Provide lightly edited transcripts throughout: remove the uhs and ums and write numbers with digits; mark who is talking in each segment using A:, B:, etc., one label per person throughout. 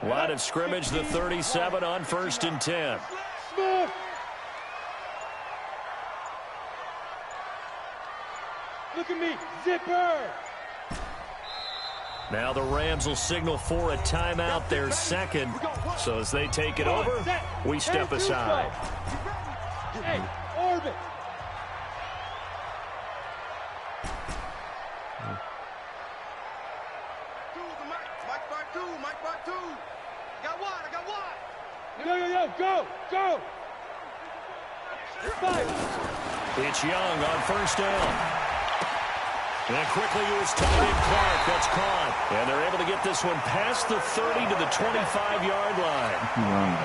A: Line of scrimmage, the 37 on 1st and 10.
B: Look at me, zipper.
A: Now the Rams will signal for a timeout, their second. So as they take it over, we step aside.
B: Hey, orbit. Go.
A: It's Young on 1st down. And quickly it was tight end Clark. That's caught. And they're able to get this one past the 30 to the 25-yard line.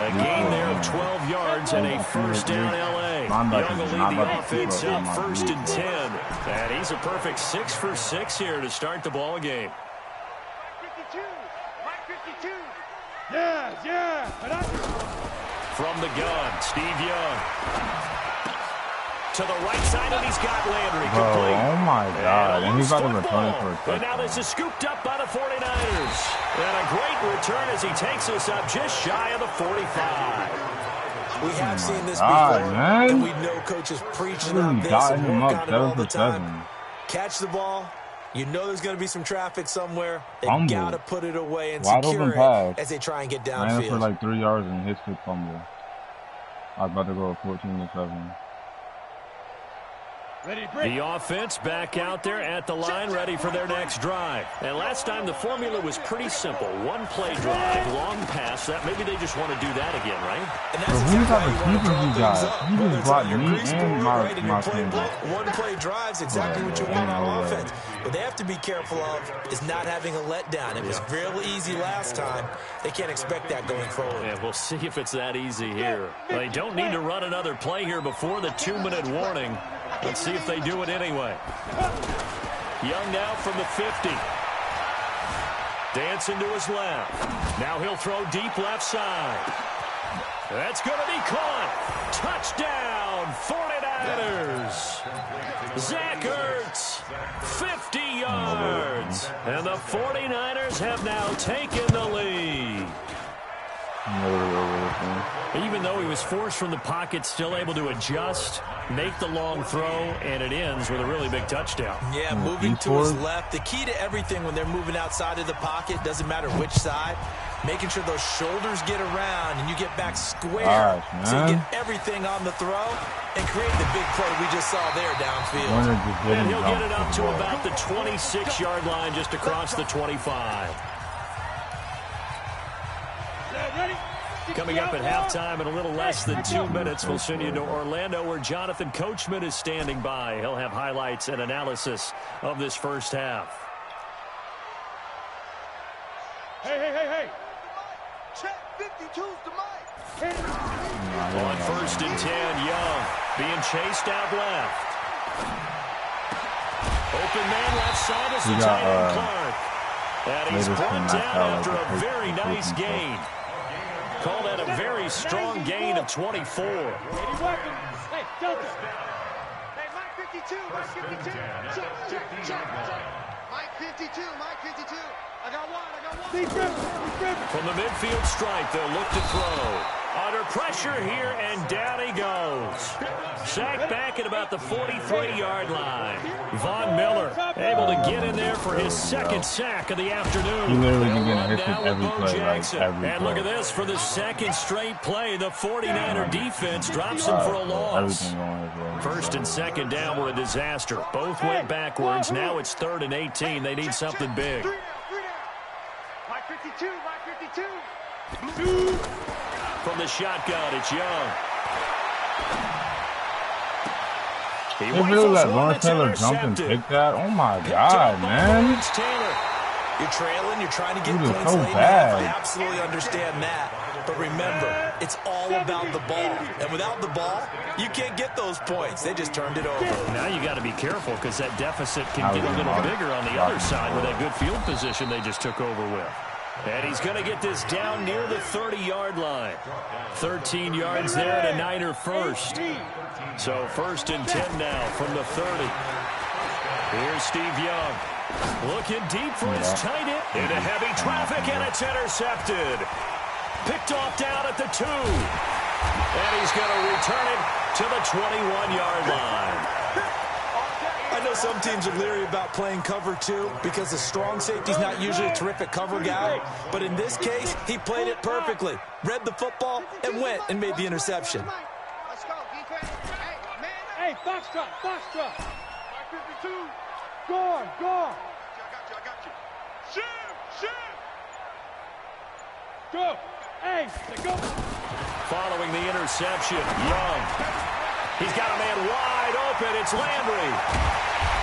A: A gain there of 12 yards and a 1st down L.A. Young will lead the offense up 1st and 10. And he's a perfect 6 for 6 here to start the ball game.
B: Yeah.
A: From the gun, Steve Young. To the right side, and he's got Landry complete.
C: Oh, my God. And he's about to return it for a touchdown.
A: And now this is scooped up by the 49ers. And a great return as he takes us up just shy of the 45.
D: We have seen this
C: God,
D: before,
C: man.
D: and we know coaches preaching on this and work on it all the time. Catch the ball. You know there's going to be some traffic somewhere. They got to put it away and secure it as they try and get downfield.
C: Ran for like 3 yards and hit the fumble. I was about to go 14-7.
A: The offense back out there at the line, ready for their next drive. And last time the formula was pretty simple. One play drive, long pass. That maybe they just want to do that again, right?
D: And that's exactly how you want to call things up.
C: He just brought me
D: and
C: my
D: one play drive's exactly what you want on offense. What they have to be careful of is not having a letdown. It was real easy last time. They can't expect that going forward.
A: Yeah, we'll see if it's that easy here. They don't need to run another play here before the 2-minute warning. Let's see if they do it anyway. Young now from the 50. Dancing to his left. Now he'll throw deep left side. That's going to be caught. Touchdown, 49ers. Zach Ertz, 50 yards. And the 49ers have now taken the lead. Even though he was forced from the pocket, still able to adjust, make the long throw, and it ends with a really big touchdown.
D: Yeah, moving to his left. The key to everything when they're moving outside of the pocket, doesn't matter which side, making sure those shoulders get around and you get back square so you get everything on the throw and create the big play we just saw there downfield.
A: And he'll get it up to about the 26-yard line just across the 25. Coming up at halftime in a little less than 2 minutes, we'll send you to Orlando where Jonathan Coachman is standing by. He'll have highlights and analysis of this first half.
B: Hey. Check 52's the mic.
A: On 1st and 10, Young being chased out left. Open man left side is the tight end Clark. And he's brought down after a very nice gain. Call that a very strong gain of 24.
B: Hey, Delta. Hey, Mike 52. Check. Mike 52. I got one.
A: From the midfield stripe, they'll look to throw. Under pressure here, and down he goes. Sacked back at about the 43-yard line. Von Miller able to get in there for his second sack of the afternoon.
C: He literally can get hit with every play,
A: And look at this, for the second straight play, the 49er defense drops him for a loss. 1st and 2nd down were a disaster. Both went backwards. Now it's 3rd and 18. They need something big.
B: Mike 52.
A: From the shotgun, it's Young.
C: They really let Lawrence Taylor jump and pick that? Oh, my God, man.
D: You're trailing. You're trying to get points
C: so
D: late.
C: bad.
D: I absolutely understand that. But remember, it's all about the ball. And without the ball, you can't get those points. They just turned it over.
A: Now you got to be careful because that deficit can get a little bigger on the other side with that good field position they just took over with. And he's going to get this down near the 30-yard line. 13 yards there and a Niner first. So 1st and 10 now from the 30. Here's Steve Young. Looking deep for his tight end. Into heavy traffic, and it's intercepted. Picked off down at the 2. And he's going to return it to the 21-yard line.
D: I know some teams are leery about playing cover 2 because the strong safety's not usually a terrific cover guy. But in this case, he played it perfectly. Read the football and went and made the interception.
B: Let's go, defense. Hey, man.
E: Hey, foxtrot, foxtrot. 52. Guard, guard.
B: I got you. Shift.
E: Go. Hey, go.
A: Following the interception, Young. He's got a man wide open. It's Landry.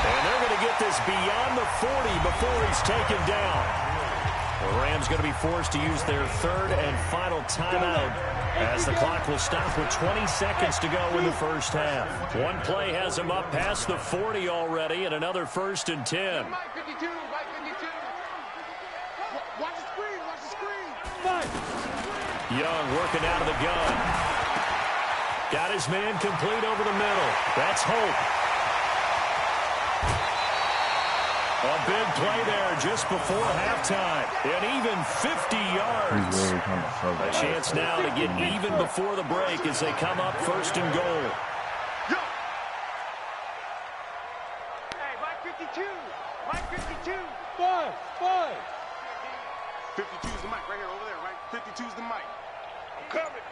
A: And they're going to get this beyond the 40 before he's taken down. The Rams going to be forced to use their third and final timeout as the clock will stop with 20 seconds to go in the first half. One play has him up past the 40 already, and another 1st and 10.
B: Mike 52, Mike 52. Watch the screen.
A: Young working out of the gun. Got his man complete over the middle. That's Hope. A big play there just before halftime. And even 50 yards. A chance now to get even before the break as they come up 1st and goal.
B: Hey, Mike 52. Mike 52.
E: 5.
B: 52's the mic right here, over there, right? 52's the mic. I'm coming.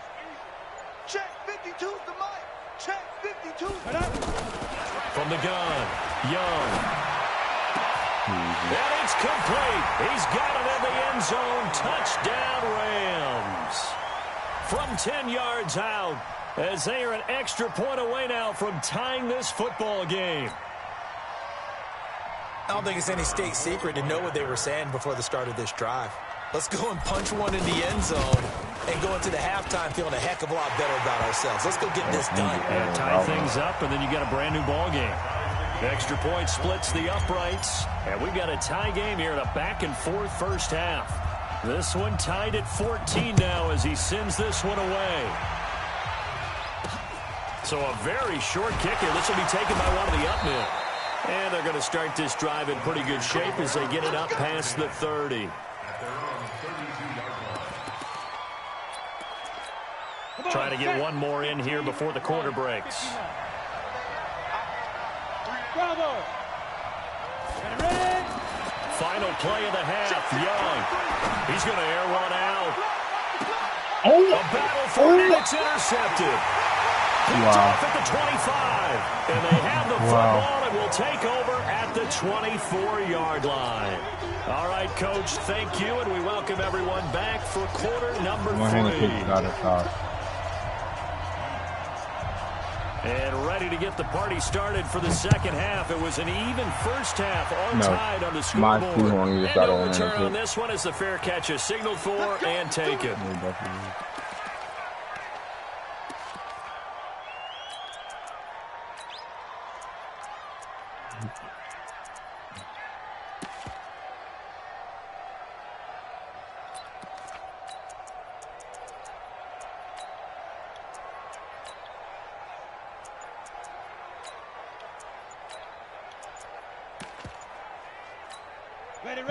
B: Check, 52's the mic. Check, 52's the mic.
A: From the gun, Young. And it's complete. He's got it in the end zone. Touchdown, Rams. From 10 yards out, as they are an extra point away now from tying this football game.
D: I don't think it's any state secret to know what they were saying before the start of this drive. Let's go and punch one in the end zone and go into the halftime feeling a heck of a lot better about ourselves. Let's go get this done.
A: And tie things up, and then you got a brand new ball game. The extra point splits the uprights, and we've got a tie game here in a back-and-forth first half. This one tied at 14 now as he sends this one away. So a very short kick here. This will be taken by one of the up men. And they're going to start this drive in pretty good shape as they get it up past the 30. Trying to get one more in here before the quarter breaks.
E: Bravo.
A: Final play of the half, Young. He's going to air one out. A battle for it, it's intercepted. Picked off at the 25. And they have the football and will take over at the 24-yard line. All right, Coach, thank you, and we welcome everyone back for quarter number 3. And ready to get the party started for the second half. It was an even first half, all tied on the scoreboard. And no return on this one as the fair catch is signaled for and taken.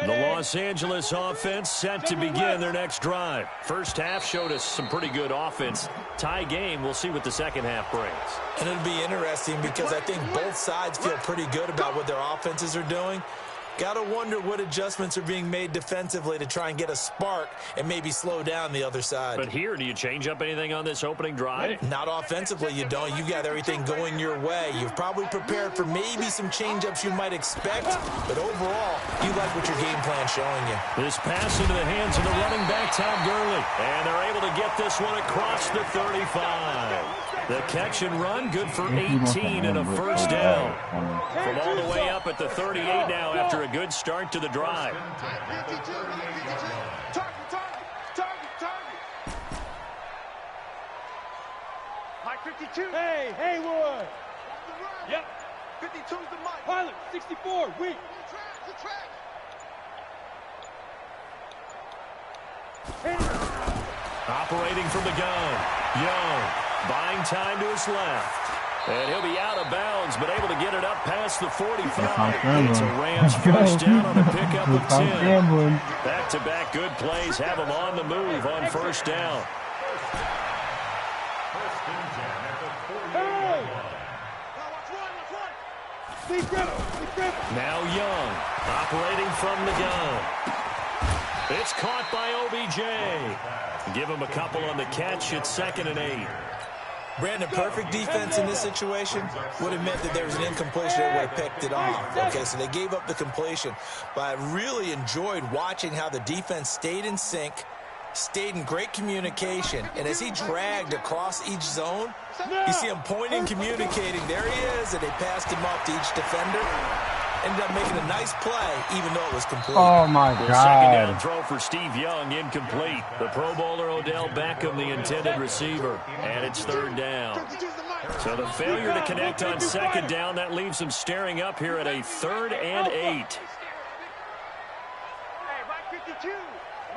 A: The Los Angeles offense set to begin their next drive. First half showed us some pretty good offense. Tie game, we'll see what the second half brings.
D: And it'll be interesting because I think both sides feel pretty good about what their offenses are doing. Got to wonder what adjustments are being made defensively to try and get a spark and maybe slow down the other side.
A: But here, do you change up anything on this opening drive?
D: Not offensively, you don't. You got everything going your way. You've probably prepared for maybe some change-ups you might expect, but overall, you like what your game plan's showing you.
A: This pass into the hands of the running back, Todd Gurley. And they're able to get this one across the 35. The catch and run, good for 18 and a first down. From all the way up at the 38 now after a good start to the drive.
B: 52, target. Mike 52.
E: Hey, Haywood. Yep.
B: 52's the mic.
E: Pilot, 64, weak.
B: The track.
A: Operating from the gun, Young buying time to his left. And he'll be out of bounds, but able to get it up past the 45. It's a Rams first down on a pickup of 10. Back-to-back good plays have them on the move on first down. Now Young, operating from the gun. It's caught by OBJ. Give him a couple on the catch. It's 2nd and 8.
D: Brandon, perfect defense in this situation would have meant that there was an incompletion that would have picked it off. Okay, so they gave up the completion. But I really enjoyed watching how the defense stayed in sync, stayed in great communication, and as he dragged across each zone, you see him pointing, communicating. There he is, and they passed him off to each defender. Ended up making a nice play, even though it was complete.
C: Oh, my God.
A: Second down throw for Steve Young, incomplete. The Pro Bowler Odell Beckham, the intended receiver, and it's 3rd down. So the failure to connect on 2nd down, that leaves them staring up here at a 3rd and 8.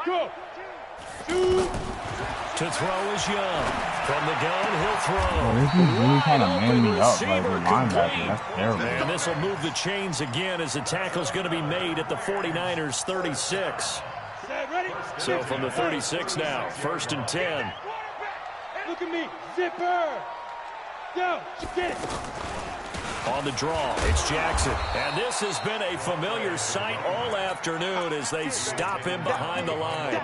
E: Go.
A: To throw is Young. From the gun, he'll throw.
C: Oh, this is really kind of manning me up like the linebacker. That's terrible.
A: And this will move the chains again as the tackle's going to be made at the 49ers 36. So from the 36 now, 1st and 10.
E: Look at me. Zipper. Go. Get it.
A: On the draw, it's Jackson. And this has been a familiar sight all afternoon as they stop him behind the line.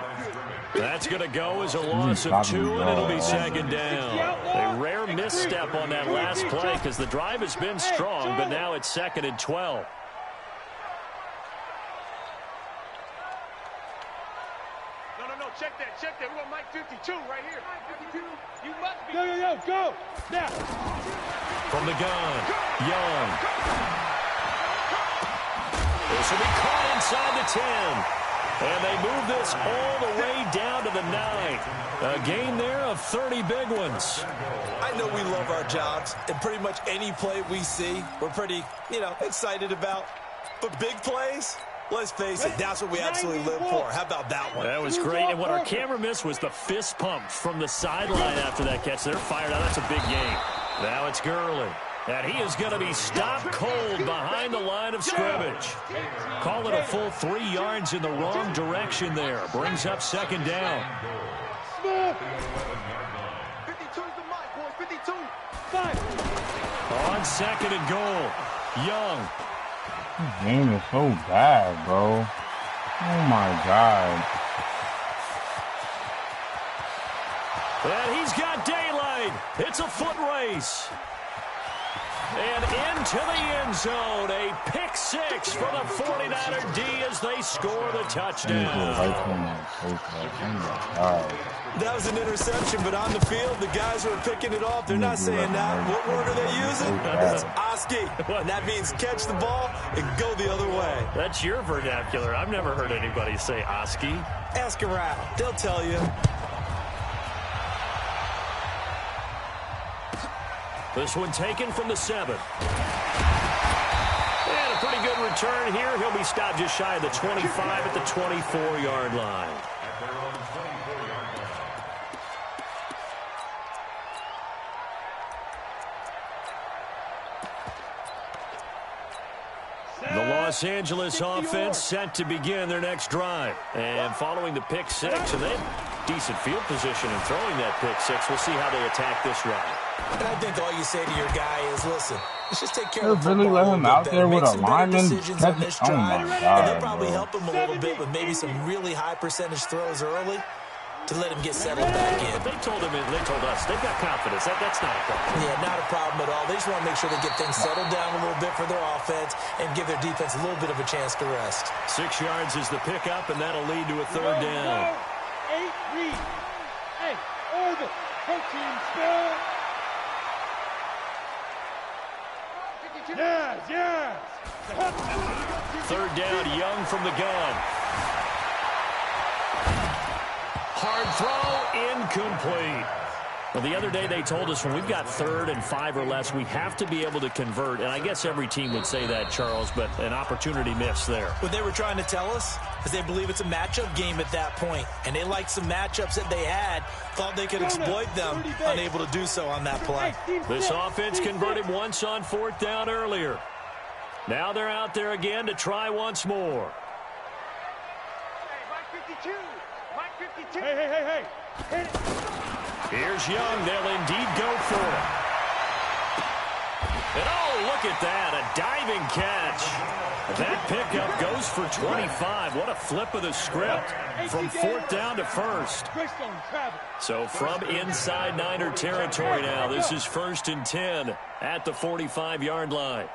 A: That's going to go as a loss of 2, and it'll be 2nd down. A rare misstep on that last play because the drive has been strong, but now it's 2nd and 12.
B: No, check that. We want Mike 52 right here. Mike 52, you must be.
E: Go. Now.
A: From the gun, Young. This will be caught inside the 10. And they move this all the way down to the 9. A gain there of 30 big ones.
D: I know we love our jobs, and pretty much any play we see, we're pretty, excited about. But big plays, let's face it, that's what we absolutely live for. How about that one?
A: That was great. And what our camera missed was the fist pump from the sideline after that catch. They're fired out. That's a big gain. Now it's Gurley. And he is going to be stopped cold behind the line of scrimmage. Call it a full 3 yards in the wrong direction there. Brings up 2nd down.
B: 52's the mic, boys. 52.
E: 5.
A: On 2nd and goal, Young.
C: This game is so bad, bro. Oh, my God.
A: And he's got daylight. It's a foot race. And into the end zone, a pick 6 for the 49er D as they score the touchdown.
D: That was an interception, but on the field, the guys who are picking it off, they're not saying that. What word are they using? It's Oski. And that means catch the ball and go the other way.
A: That's your vernacular. I've never heard anybody say Oski.
D: Ask around. They'll tell you.
A: This one taken from the 7. And a pretty good return here. He'll be stopped just shy of the 25 at the 24-yard line. The Los Angeles offense set to begin their next drive. And following the pick 6, and they have decent field position in throwing that pick 6. We'll see how they attack this drive.
D: And I think all you say to your guy is, listen, let's just take care
C: They're
D: of the
C: really
D: football
C: letting him out there with a lineman.
D: decisions on this drive.
C: Oh my
D: And
C: God,
D: they'll probably
C: bro.
D: help him a little bit with maybe some really high percentage throws early to let him get settled back in.
A: But they told us, they've got confidence. That's not a problem.
D: Yeah, not a problem at all. They just want to make sure they get things settled down a little bit for their offense and give their defense a little bit of a chance to rest.
A: 6 yards is the pickup, and that'll lead to a 3rd down.
E: 8 read. Hey, orbit. Protein spell. Yes.
A: 3rd down, Young from the gun. Hard throw, incomplete. Well, the other day they told us when we've got 3rd and 5 or less, we have to be able to convert. And I guess every team would say that, Charles, but an opportunity missed there.
D: What they were trying to tell us is they believe it's a matchup game at that point. And they liked some matchups that they had, thought they could exploit them, unable to do so on that play.
A: This offense converted once on 4th down earlier. Now they're out there again to try once more.
E: Hey.
A: Here's Young. They'll indeed go for it. And oh, look at that. A diving catch. That pickup goes for 25. What a flip of the script from 4th down to 1st. So from inside Niner territory now, this is 1st and 10 at the 45-yard line.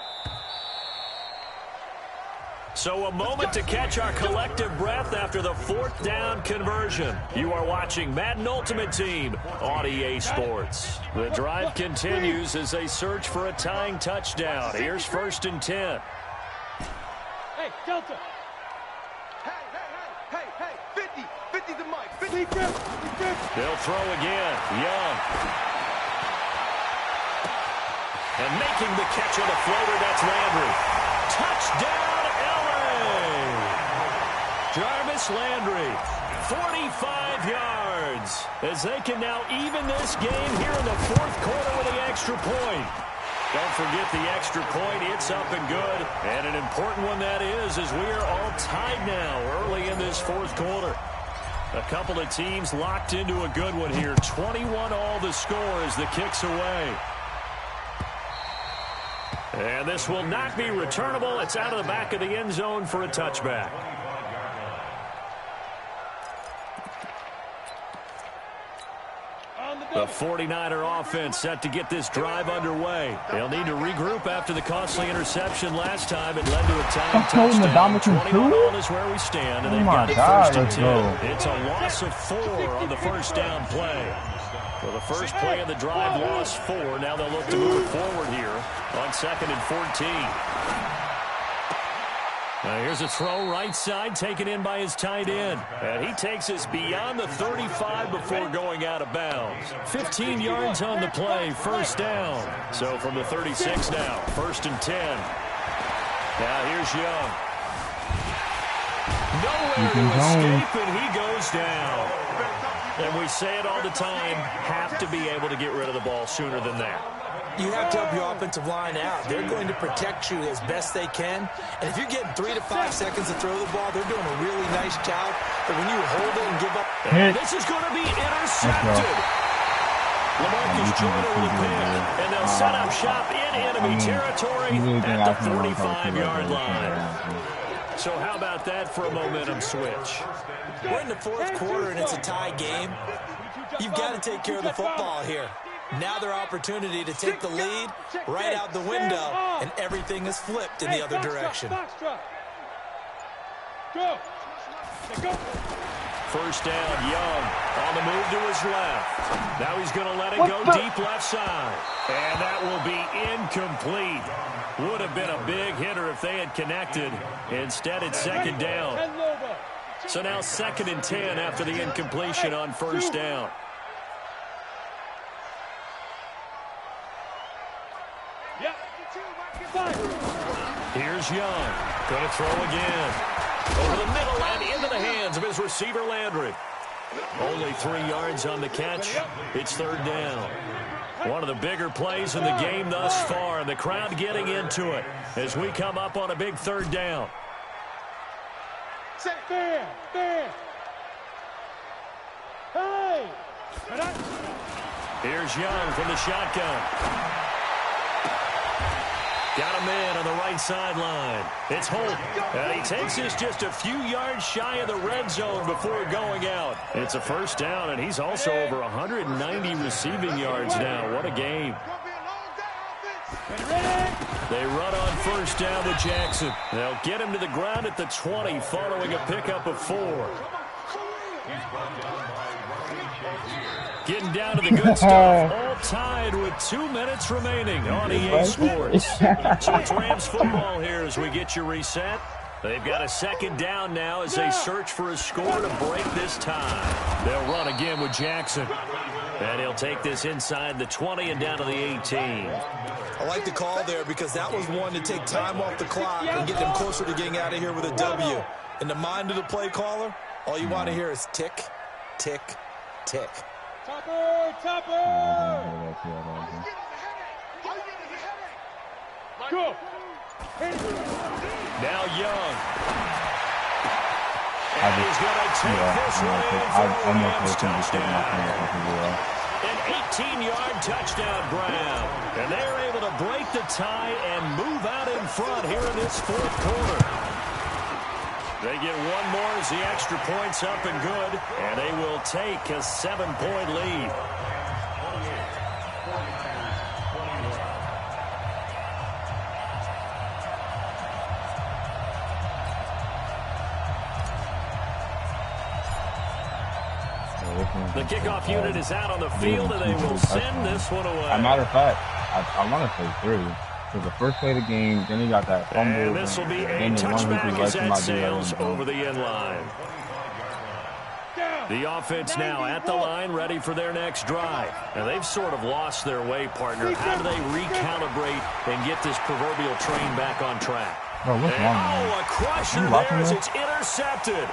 A: So a moment to catch our collective breath after the 4th down conversion. You are watching Madden Ultimate Team on EA Sports. The drive continues as they search for a tying touchdown. Here's 1st and 10.
E: Hey, Delta.
B: Hey, 50 to Mike. 50.
A: They'll throw again. Young. And making the catch of the floater, that's Landry. Touchdown! Jarvis Landry, 45 yards, as they can now even this game here in the 4th quarter with the extra point. Don't forget the extra point. It's up and good, and an important one that is, as we are all tied now early in this 4th quarter. A couple of teams locked into a good one here. 21 all the score as the kick's away. And this will not be returnable. It's out of the back of the end zone for a touchback. The 49er offense set to get this drive underway. They'll need to regroup after the costly interception last time. It led to a tying touchdown. 21 all is where we stand, and they've got it 1st and 10. It's a loss of 4 on the 1st down play. Well, the first play of the drive lost 4. Now they'll look to move it forward here on 2nd and 14. Now here's a throw right side taken in by his tight end. And he takes us beyond the 35 before going out of bounds. 15 yards on the play, 1st down. So from the 36 now, 1st and 10. Now here's Young. Nowhere to escape, and he goes down. And we say it all the time, have to be able to get rid of the ball sooner than that.
D: You have to help your offensive line out. They're going to protect you as best they can. And if you're getting 3 to 5 seconds to throw the ball, they're doing a really nice job. But when you hold it and give up,
A: this is going to be intercepted. LaMarcus Joyner with a pick, and they'll set up shop in enemy territory at the 45-yard line. So how about that for a momentum switch?
D: We're in the 4th quarter, and it's a tie game. You've got to take care of the football here. Now their opportunity to take the lead right out the window, and everything is flipped in the other direction.
E: Go.
A: 1st down, Young on the move to his left. Now he's going to let it go deep left side. And that will be incomplete. Would have been a big hitter if they had connected. Instead, it's 2nd down. So now 2nd and 10 after the incompletion on 1st down. Here's Young. Going to throw again. Over the middle and into the hands of his receiver, Landry. Only 3 yards on the catch. It's 3rd down. One of the bigger plays in the game thus far, and the crowd getting into it as we come up on a big 3rd down.
E: Fair. Hey!
A: Here's Young from the shotgun. Got a man on the right sideline. It's Holt. And he takes us just a few yards shy of the red zone before going out. It's a 1st down, and he's also over 190 receiving yards now. What a game. They run on 1st down to Jackson. They'll get him to the ground at the 20 following a pickup of 4. Getting down to the good stuff, all tied with 2 minutes remaining on EA Sports. So it's Rams football here as we get you reset. They've got a 2nd down now as they search for a score to break this tie. They'll run again with Jackson. And he'll take this inside the 20 and down to the 18.
D: I like the call there because that was one to take time off the clock and get them closer to getting out of here with a W. In the mind of the play caller, all you want to hear is tick, tick, tick.
E: Topper! Topper! Go!
A: Now Young. And he's going to take this one in for a Rams touchdown. An 18-yard touchdown grab. And they're able to break the tie and move out in front here in this fourth quarter. They get one more as the extra point's up and good. And they will take a 7-point lead. The kickoff unit is out on the field, and they will send this one away.
C: As a matter of fact, I want to say 3. Because the first play of the game, then he got that fumble.
A: And this will be a touchback as that sails over the end line. The offense now at the line, ready for their next drive. And they've sort of lost their way, partner. How do they recalibrate and get this proverbial train back on track?
C: Bro, what's wrong, man?
A: Oh, a crusher there as it's intercepted.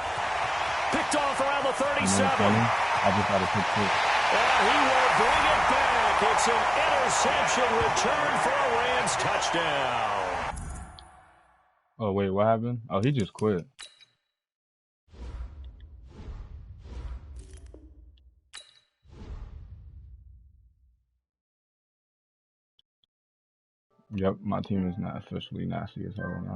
A: Picked off around the 37.
C: I just had a pick six.
A: And he will bring it back. It's an interception return for a Rams touchdown.
C: Oh, wait, what happened? Oh, he just quit. Yep, my team is not officially nasty as hell now.